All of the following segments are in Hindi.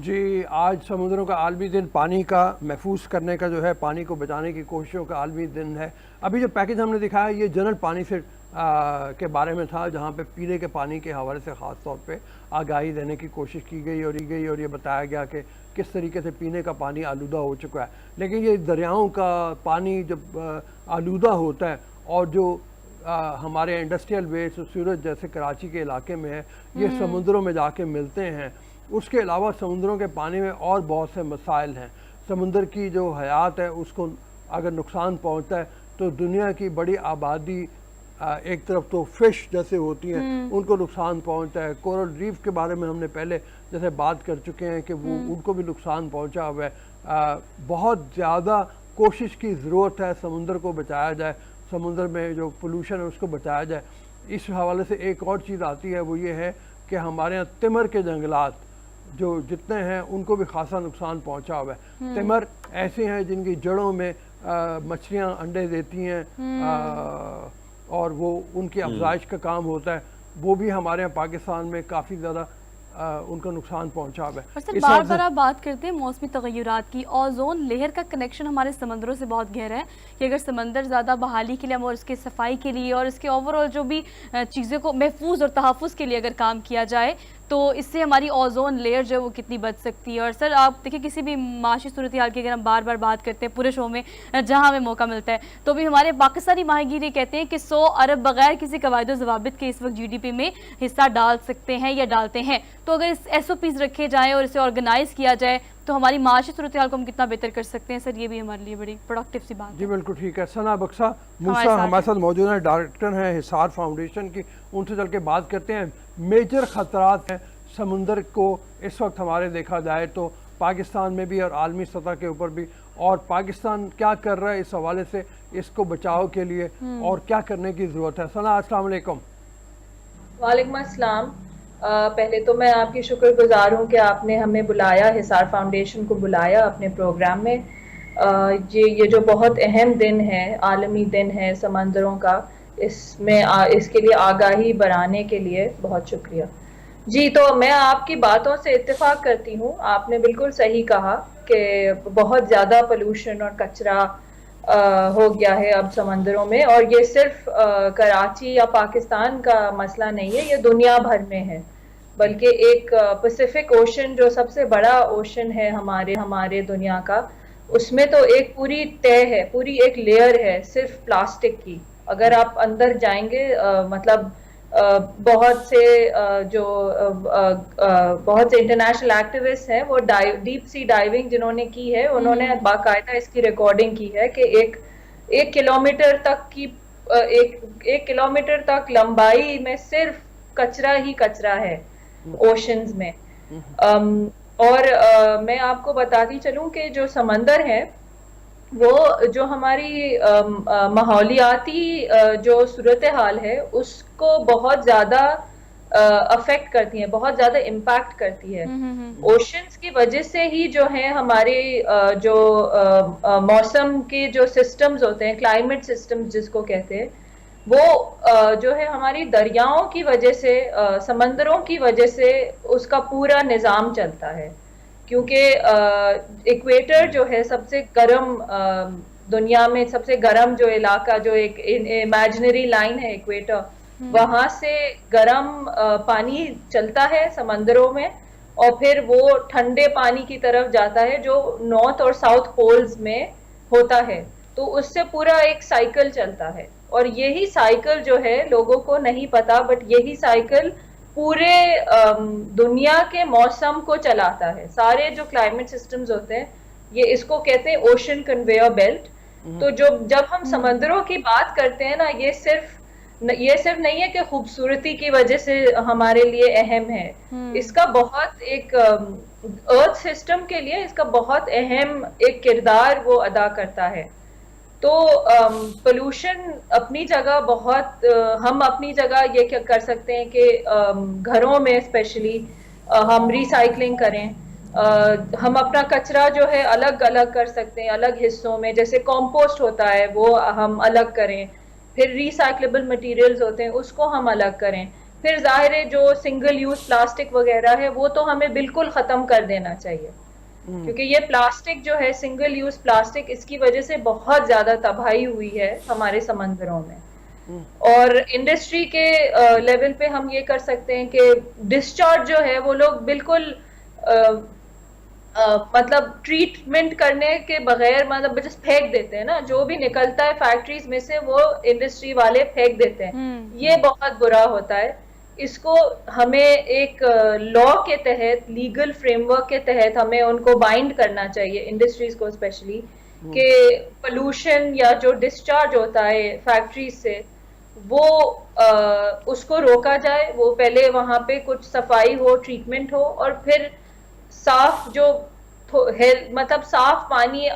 जी, आज समुद्रों का आलमी दिन पानी का महफूज करने का जो है, पानी को बचाने की कोशिशों का आलमी दिन है। अभी जो पैकेज हमने दिखाया ये जनरल पानी से के बारे में था, जहाँ पे पीने के पानी के हवाले से ख़ास तौर पे आगाही देने की कोशिश की गई और ये बताया गया कि किस तरीके से पीने का पानी आलूदा हो चुका है। लेकिन ये दरियाओं का पानी जब आलूदा होता है और जो हमारे इंडस्ट्रियल वेस्ट सूरत जैसे कराची के इलाके में है, ये समुद्रों में जाके मिलते हैं। उसके अलावा समुद्रों के पानी में और बहुत से मसाइल हैं। समुद्र की जो हयात है उसको अगर नुकसान पहुंचता है तो दुनिया की बड़ी आबादी, एक तरफ तो फिश जैसे होती हैं उनको नुकसान पहुंचता है। कोरल रीफ के बारे में हमने पहले जैसे बात कर चुके हैं कि वो उनको भी नुकसान पहुंचा हुआ है। बहुत ज़्यादा कोशिश की ज़रूरत है समुद्र को बचाया जाए, समुद्र में जो पोल्यूशन है उसको बचाया जाए। इस हवाले से एक और चीज़ आती है, वो ये है कि हमारे यहाँ तिमर के जंगलात जो जितने हैं उनको भी खासा नुकसान पहुंचा हुआ है। तिमर ऐसे हैं जिनकी जड़ों में मछलियां अंडे देती हैं और वो उनकी अफजाइश का काम होता है। वो भी हमारे यहाँ पाकिस्तान में काफ़ी ज़्यादा उनको नुकसान पहुंचा हुआ है। और सर बार बार आप बात करते हैं मौसमी तगय्युरात की। ओजोन लेयर का कनेक्शन हमारे समंदरों से बहुत गहरा है कि अगर समंदर ज़्यादा बहाली के लिए और उसके सफाई के लिए और इसके ओवरऑल जो भी चीज़ों को महफूज और तहफ़्फ़ुज़ के लिए अगर काम किया जाए तो इससे हमारी ओजोन लेयर जो है वो कितनी बच सकती है। और सर आप देखिए किसी भी माशी सूरत हाल की अगर हम बार बार बात करते हैं पूरे शो में जहां हमें मौका मिलता है, तो भी हमारे पाकिस्तानी माहिगीर कहते हैं कि 100 अरब बगैर किसी कवायद ज़वाबित के इस वक्त GDP में हिस्सा डाल सकते हैं या डालते हैं। तो अगर इस SOPs रखे जाएँ और इसे ऑर्गेनाइज़ किया जाए तो हमारी माशी सूरत हाल को हम कितना बेहतर कर सकते हैं। सर ये भी हमारे लिए बड़ी प्रोडक्टिव सी बात है। जी बिल्कुल ठीक है। सना बख्शा मूसा हमारे साथ मौजूद हैं, डायरेक्टर हैं हिसार फाउंडेशन की। उनसे चल के बात करते हैं। मेजर ख़तरात हैं समुंदर को इस वक्त हमारे देखा जाए तो पाकिस्तान में भी और आलमी सतह के ऊपर भी, और पाकिस्तान क्या कर रहा है इस हवाले से, इसको बचाव के लिए और क्या करने की ज़रूरत है। सना अस्सलाम वालेकुम। वालेकुम अस्सलाम। पहले तो मैं आपकी शुक्रगुजार हूँ कि आपने हमें बुलाया, हिसार फाउंडेशन को बुलाया अपने प्रोग्राम में। ये जो बहुत अहम दिन है, आलमी दिन है समंदरों का, इसके लिए आगाही बढ़ाने के लिए बहुत शुक्रिया। जी, तो मैं आपकी बातों से इत्तेफाक करती हूँ। आपने बिल्कुल सही कहा कि बहुत ज़्यादा पोल्यूशन और कचरा हो गया है अब समंदरों में, और ये सिर्फ कराची या पाकिस्तान का मसला नहीं है, ये दुनिया भर में है। बल्कि एक पैसिफिक ओशन जो सबसे बड़ा ओशन है हमारे दुनिया का, उसमें तो एक पूरी तय है, पूरी एक लेयर है सिर्फ प्लास्टिक की। अगर आप अंदर जाएंगे मतलब बहुत से बहुत से इंटरनेशनल एक्टिविस्ट हैं, वो डीप सी डाइविंग जिन्होंने की है, उन्होंने बाकायदा इसकी रिकॉर्डिंग की है कि एक किलोमीटर तक की एक किलोमीटर तक लंबाई में सिर्फ कचरा ही कचरा है ओशंस में। मैं आपको बताती चलूं कि जो समंदर है वो जो हमारी माहौलियाती जो सूरत हाल है उसको बहुत ज्यादा अफेक्ट करती है, बहुत ज्यादा इम्पैक्ट करती है। ओशंस की वजह से ही जो है हमारे जो मौसम के जो सिस्टम्स होते हैं, क्लाइमेट सिस्टम्स जिसको कहते हैं, वो जो है हमारी दरियाओं की वजह से, समंदरों की वजह से उसका पूरा निज़ाम चलता है। क्योंकि इक्वेटर जो है सबसे गर्म, दुनिया में सबसे गर्म जो इलाका, जो एक इमेजिनरी लाइन है इक्वेटर, वहां से गर्म पानी चलता है समंदरों में और फिर वो ठंडे पानी की तरफ जाता है जो नॉर्थ और साउथ पोल्स में होता है। तो उससे पूरा एक साइकिल चलता है, और यही साइकिल जो है लोगों को नहीं पता, बट यही साइकिल पूरे दुनिया के मौसम को चलाता है। सारे जो क्लाइमेट सिस्टम्स होते हैं, ये इसको कहते हैं ओशन कन्वेयर बेल्ट। तो जब हम समंदरों की बात करते हैं ना, ये सिर्फ नहीं है कि खूबसूरती की वजह से हमारे लिए अहम है, इसका बहुत एक अर्थ सिस्टम के लिए इसका बहुत अहम एक किरदार वो अदा करता है। तो पोल्यूशन अपनी जगह बहुत, हम अपनी जगह ये क्या कर सकते हैं कि घरों में स्पेशली हम रिसाइकलिंग करें। हम अपना कचरा जो है अलग अलग कर सकते हैं, अलग हिस्सों में, जैसे कंपोस्ट होता है वो हम अलग करें, फिर रिसाइक्लेबल मटेरियल्स होते हैं उसको हम अलग करें, फिर जाहिर है जो सिंगल यूज प्लास्टिक वगैरह है वो तो हमें बिल्कुल खत्म कर देना चाहिए, क्योंकि ये प्लास्टिक जो है सिंगल यूज प्लास्टिक, इसकी वजह से बहुत ज्यादा तबाही हुई है हमारे समंदरों में। और इंडस्ट्री के लेवल पे हम ये कर सकते हैं कि डिस्चार्ज जो है वो लोग बिल्कुल मतलब ट्रीटमेंट करने के बगैर मतलब बस फेंक देते हैं ना, जो भी निकलता है फैक्ट्रीज में से वो इंडस्ट्री वाले फेंक देते हैं। ये बहुत बुरा होता है। इसको हमें एक लॉ के तहत, लीगल फ्रेमवर्क के तहत हमें उनको बाइंड करना चाहिए, इंडस्ट्रीज को स्पेशली, कि पोल्यूशन या जो डिस्चार्ज होता है फैक्ट्रीज से वो उसको रोका जाए। वो पहले वहां पे कुछ सफाई हो, ट्रीटमेंट हो, और फिर साफ जो मतलब साफ पानी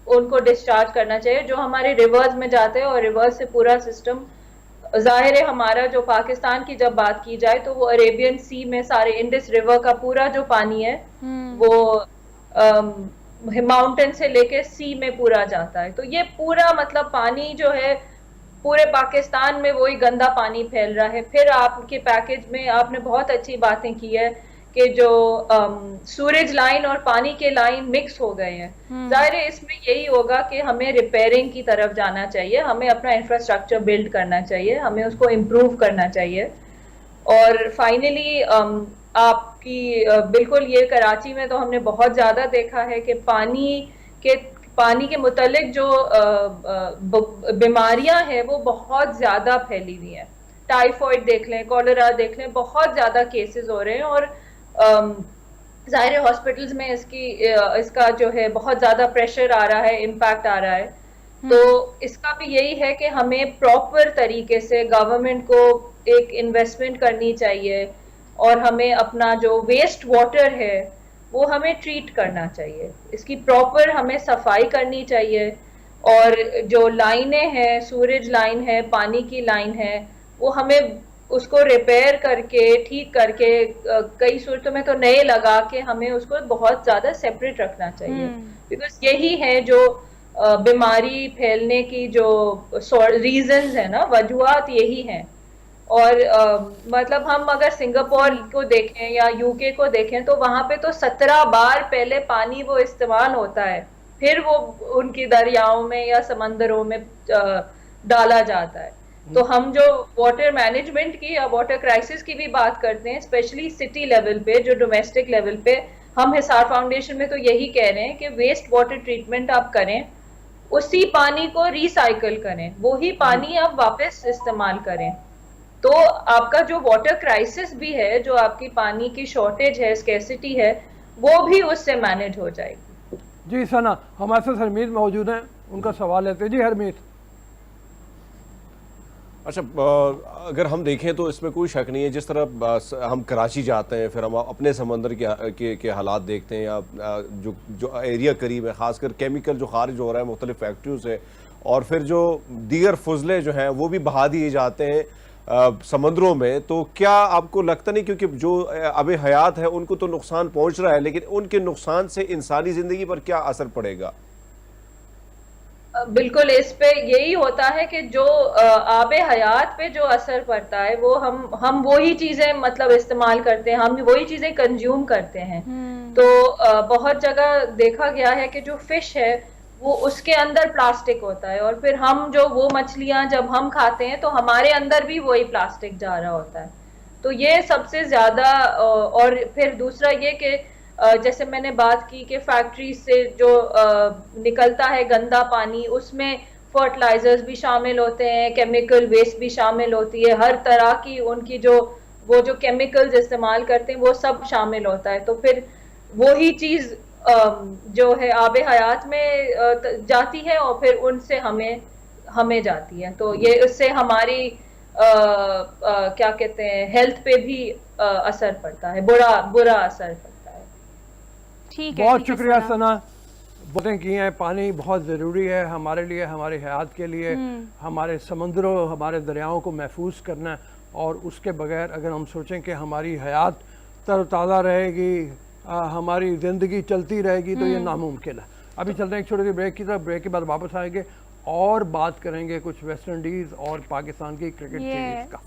उनको डिस्चार्ज करना चाहिए जो हमारे रिवर्स में जाते हैं। और रिवर्स से पूरा सिस्टम, जाहिर है हमारा जो पाकिस्तान की जब बात की जाए तो वो अरेबियन सी में सारे इंडस रिवर का पूरा जो पानी है वो माउंटेन से लेके सी में पूरा जाता है। तो ये पूरा मतलब पानी जो है पूरे पाकिस्तान में वही गंदा पानी फैल रहा है। फिर आपके पैकेज में आपने बहुत अच्छी बातें की है कि जो सूरज लाइन और पानी के लाइन मिक्स हो गए हैं। जाहिर है इसमें यही होगा कि हमें रिपेयरिंग की तरफ जाना चाहिए, हमें अपना इंफ्रास्ट्रक्चर बिल्ड करना चाहिए, हमें उसको इम्प्रूव करना चाहिए। और फाइनली आपकी बिल्कुल ये कराची में तो हमने बहुत ज्यादा देखा है कि पानी के मुतालिक जो बीमारियां हैं वो बहुत ज्यादा फैली हुई हैं। टाइफॉइड देख लें, कॉलेरा देख लें, बहुत ज्यादा केसेस हो रहे हैं। और जाहिर है हॉस्पिटल्स में इसका जो है बहुत ज्यादा प्रेशर आ रहा है, इम्पैक्ट आ रहा है। तो इसका भी यही है कि हमें प्रॉपर तरीके से गवर्नमेंट को एक इन्वेस्टमेंट करनी चाहिए और हमें अपना जो वेस्ट वाटर है वो हमें ट्रीट करना चाहिए, इसकी प्रॉपर हमें सफाई करनी चाहिए। और जो लाइनें हैं, सूरज लाइन है, पानी की लाइन है, वो हमें उसको रिपेयर करके, ठीक करके, कई सूरतों में तो नए लगा के हमें उसको बहुत ज्यादा सेपरेट रखना चाहिए। बिकॉज यही है जो बीमारी फैलने की जो रीजंस है ना, वजूहात यही हैं। और मतलब हम अगर सिंगापुर को देखें या यूके को देखें तो वहां पे तो 17 बार पहले पानी वो इस्तेमाल होता है, फिर वो उनकी दरियाओं में या समंदरों में डाला जाता है। तो हम जो वाटर मैनेजमेंट की या वाटर क्राइसिस की भी बात करते हैं, स्पेशली सिटी लेवल पे, जो डोमेस्टिक लेवल पे, हम हिसार फाउंडेशन में तो यही कह रहे हैं कि वेस्ट वाटर ट्रीटमेंट आप करें, उसी पानी को रिसाइकल करें, वही पानी आप वापस इस्तेमाल करें। तो आपका जो वाटर क्राइसिस भी है, जो आपकी पानी की शॉर्टेज है, स्कैसिटी है, वो भी उससे मैनेज हो जाएगी। जी सना, हमारे साथ हरमीत मौजूद हैं, उनका सवाल लेते हैं। जी हरमीत। अच्छा, अगर हम देखें तो इसमें कोई शक नहीं है, जिस तरह हम कराची जाते हैं फिर हम अपने समंदर के हालात देखते हैं, या जो एरिया करीब है, ख़ासकर केमिकल जो खारिज हो रहा है मुख्तलिफ फैक्ट्रियों से, और फिर जो दीगर फजले जो हैं वो भी बहा दिए जाते हैं समंदरों में, तो क्या आपको लगता नहीं, क्योंकि जो अब हयात है उनको तो नुकसान पहुंच रहा है, लेकिन उनके नुकसान से इंसानी ज़िंदगी पर क्या असर पड़ेगा? बिल्कुल, इस पे यही होता है कि जो आबे हयात पे जो असर पड़ता है वो हम वही चीजें मतलब इस्तेमाल करते हैं, हम वही चीजें कंज्यूम करते हैं। तो बहुत जगह देखा गया है कि जो फिश है वो उसके अंदर प्लास्टिक होता है, और फिर हम जो वो मछलियां जब हम खाते हैं तो हमारे अंदर भी वही प्लास्टिक जा रहा होता है। तो ये सबसे ज्यादा। और फिर दूसरा ये कि जैसे मैंने बात की कि फैक्ट्री से जो निकलता है गंदा पानी, उसमें फर्टिलाइजर्स भी शामिल होते हैं, केमिकल वेस्ट भी शामिल होती है, हर तरह की उनकी वो जो केमिकल्स इस्तेमाल करते हैं वो सब शामिल होता है। तो फिर वही चीज जो है आबे हयात में जाती है और फिर उनसे हमें जाती है। तो ये उससे हमारी क्या कहते हैं, हेल्थ पे भी असर पड़ता है, बुरा असर पड़ता है। ठीक है, बहुत शुक्रिया सना, बातें की हैं। पानी बहुत ज़रूरी है हमारे लिए, हमारे हयात के लिए, हमारे समंदरों, हमारे दरियाओं को महफूज करना। और उसके बगैर अगर हम सोचें कि हमारी हयात तरोताज़ा रहेगी, हमारी ज़िंदगी चलती रहेगी, तो ये नामुमकिन है। अभी चलते हैं एक छोटे से ब्रेक की तरफ। ब्रेक के बाद वापस आएंगे और बात करेंगे कुछ वेस्ट इंडीज़ और पाकिस्तान की क्रिकेट सीरीज़ का।